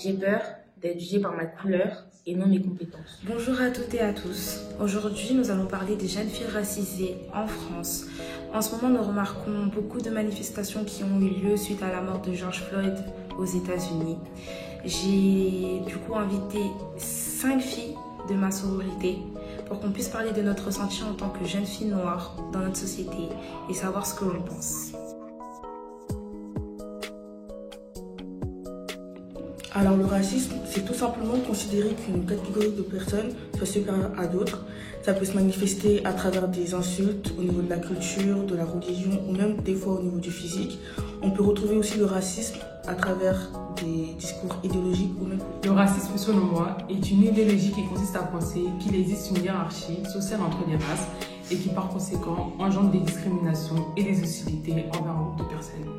J'ai peur d'être jugée par ma couleur et non mes compétences. Bonjour à toutes et à tous. Aujourd'hui, nous allons parler des jeunes filles racisées en France. En ce moment, nous remarquons beaucoup de manifestations qui ont eu lieu suite à la mort de George Floyd aux États-Unis. J'ai du coup invité 5 filles de ma sororité pour qu'on puisse parler de notre ressenti en tant que jeunes filles noires dans notre société et savoir ce que l'on pense. Alors le racisme, c'est tout simplement considérer qu'une catégorie de personnes soit supérieure à d'autres. Ça peut se manifester à travers des insultes au niveau de la culture, de la religion ou même des fois au niveau du physique. On peut retrouver aussi le racisme à travers des discours idéologiques ou même... Le racisme, selon moi, est une idéologie qui consiste à penser qu'il existe une hiérarchie sociale entre les races et qui par conséquent engendre des discriminations et des hostilités envers un groupe de personnes.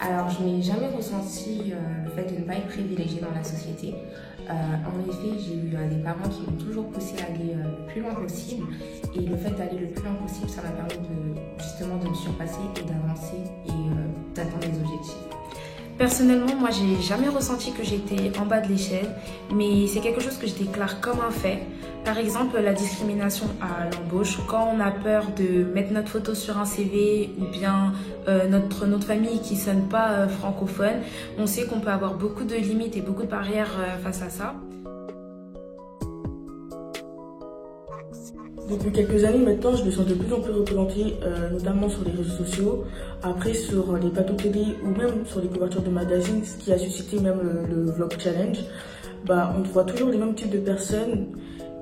Alors, je n'ai jamais ressenti le fait de ne pas être privilégiée dans la société. En effet, j'ai eu des parents qui m'ont toujours poussé à aller le plus loin possible. Et le fait d'aller le plus loin possible, ça m'a permis justement de me surpasser et d'avancer et d'atteindre mes objectifs. Personnellement, moi, j'ai jamais ressenti que j'étais en bas de l'échelle, mais c'est quelque chose que je déclare comme un fait. Par exemple, la discrimination à l'embauche, quand on a peur de mettre notre photo sur un CV ou bien notre nom de famille qui sonne pas francophone, on sait qu'on peut avoir beaucoup de limites et beaucoup de barrières face à ça. Depuis quelques années maintenant, je me sens de plus en plus représentée, notamment sur les réseaux sociaux, après sur les plateaux télé ou même sur les couvertures de magazines, ce qui a suscité même le Vlog Challenge. On voit toujours les mêmes types de personnes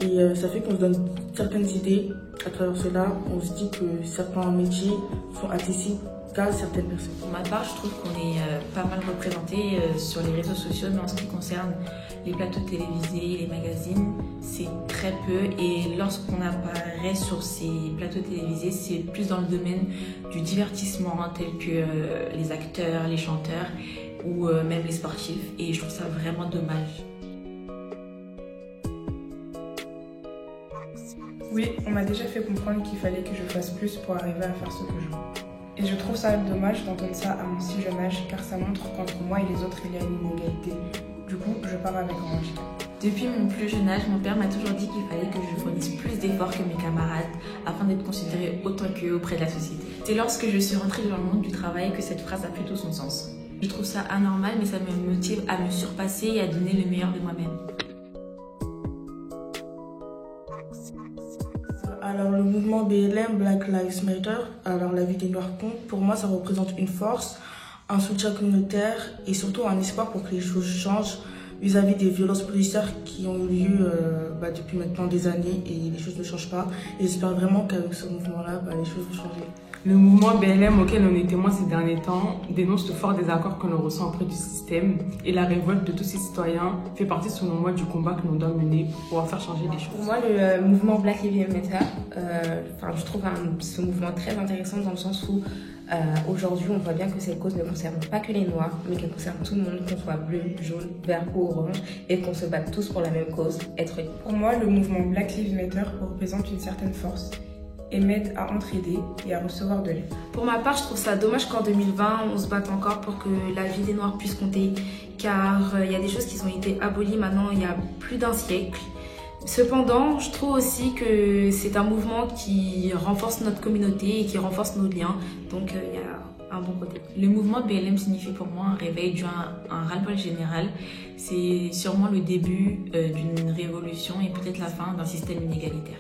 et ça fait qu'on se donne certaines idées. À travers cela, on se dit que certains métiers sont accessibles qu'à certaines personnes. Pour ma part, je trouve qu'on est pas mal représenté sur les réseaux sociaux, mais en ce qui concerne les plateaux télévisés, les magazines, c'est très peu. Et lorsqu'on apparaît sur ces plateaux télévisés, c'est plus dans le domaine du divertissement, tel que les acteurs, les chanteurs ou même les sportifs. Et je trouve ça vraiment dommage. Oui, on m'a déjà fait comprendre qu'il fallait que je fasse plus pour arriver à faire ce que je veux. Et je trouve ça dommage d'entendre ça à mon si jeune âge, car ça montre qu'entre moi et les autres, il y a une inégalité. Du coup, je pars avec rage. Depuis mon plus jeune âge, mon père m'a toujours dit qu'il fallait que je fournisse plus d'efforts que mes camarades afin d'être considérée autant qu'eux auprès de la société. C'est lorsque je suis rentrée dans le monde du travail que cette phrase a pris tout son sens. Je trouve ça anormal, mais ça me motive à me surpasser et à donner le meilleur de moi-même. Alors le mouvement BLM, Black Lives Matter, alors la vie des Noirs compte, pour moi ça représente une force, un soutien communautaire et surtout un espoir pour que les choses changent vis-à-vis des violences policières qui ont eu lieu depuis maintenant des années et les choses ne changent pas. Et j'espère vraiment qu'avec ce mouvement-là, les choses vont changer. Le mouvement BLM auquel on est témoin ces derniers temps dénonce le fort désaccord que l'on ressent auprès du système et la révolte de tous ces citoyens fait partie selon moi du combat que l'on doit mener pour pouvoir faire changer les choses. Pour moi, le mouvement Black Lives Matter, je trouve ce mouvement très intéressant dans le sens où aujourd'hui on voit bien que cette cause ne concerne pas que les Noirs, mais qu'elle concerne tout le monde, qu'on soit bleu, jaune, vert ou orange, et qu'on se batte tous pour la même cause, être unis. Pour moi, le mouvement Black Lives Matter représente une certaine force et m'aide à entraider et à recevoir de l'aide. Pour ma part, je trouve ça dommage qu'en 2020, on se batte encore pour que la vie des Noirs puisse compter, car il y a des choses qui ont été abolies maintenant il y a plus d'un siècle. Cependant, je trouve aussi que c'est un mouvement qui renforce notre communauté et qui renforce nos liens, donc il y a un bon côté. Le mouvement BLM signifie pour moi un réveil dû à un ras-le-bol général. C'est sûrement le début d'une révolution et peut-être la fin d'un système inégalitaire.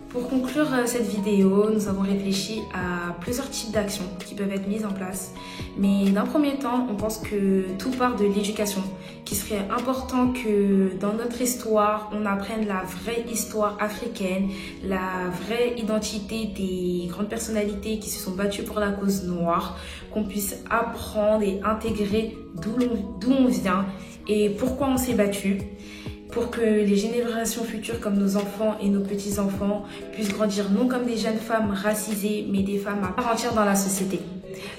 Pour conclure cette vidéo, nous avons réfléchi à plusieurs types d'actions qui peuvent être mises en place. Mais d'un premier temps, on pense que tout part de l'éducation, qu'il serait important que dans notre histoire, on apprenne la vraie histoire africaine, la vraie identité des grandes personnalités qui se sont battues pour la cause noire, qu'on puisse apprendre et intégrer d'où on vient et pourquoi on s'est battu, pour que les générations futures comme nos enfants et nos petits-enfants puissent grandir non comme des jeunes femmes racisées, mais des femmes à part entière dans la société.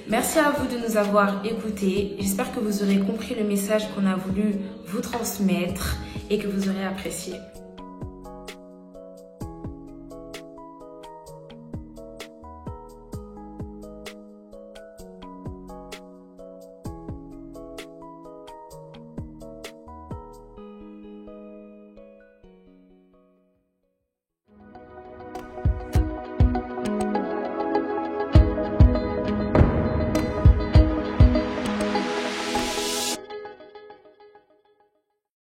Merci à vous de nous avoir écoutés. J'espère que vous aurez compris le message qu'on a voulu vous transmettre et que vous aurez apprécié.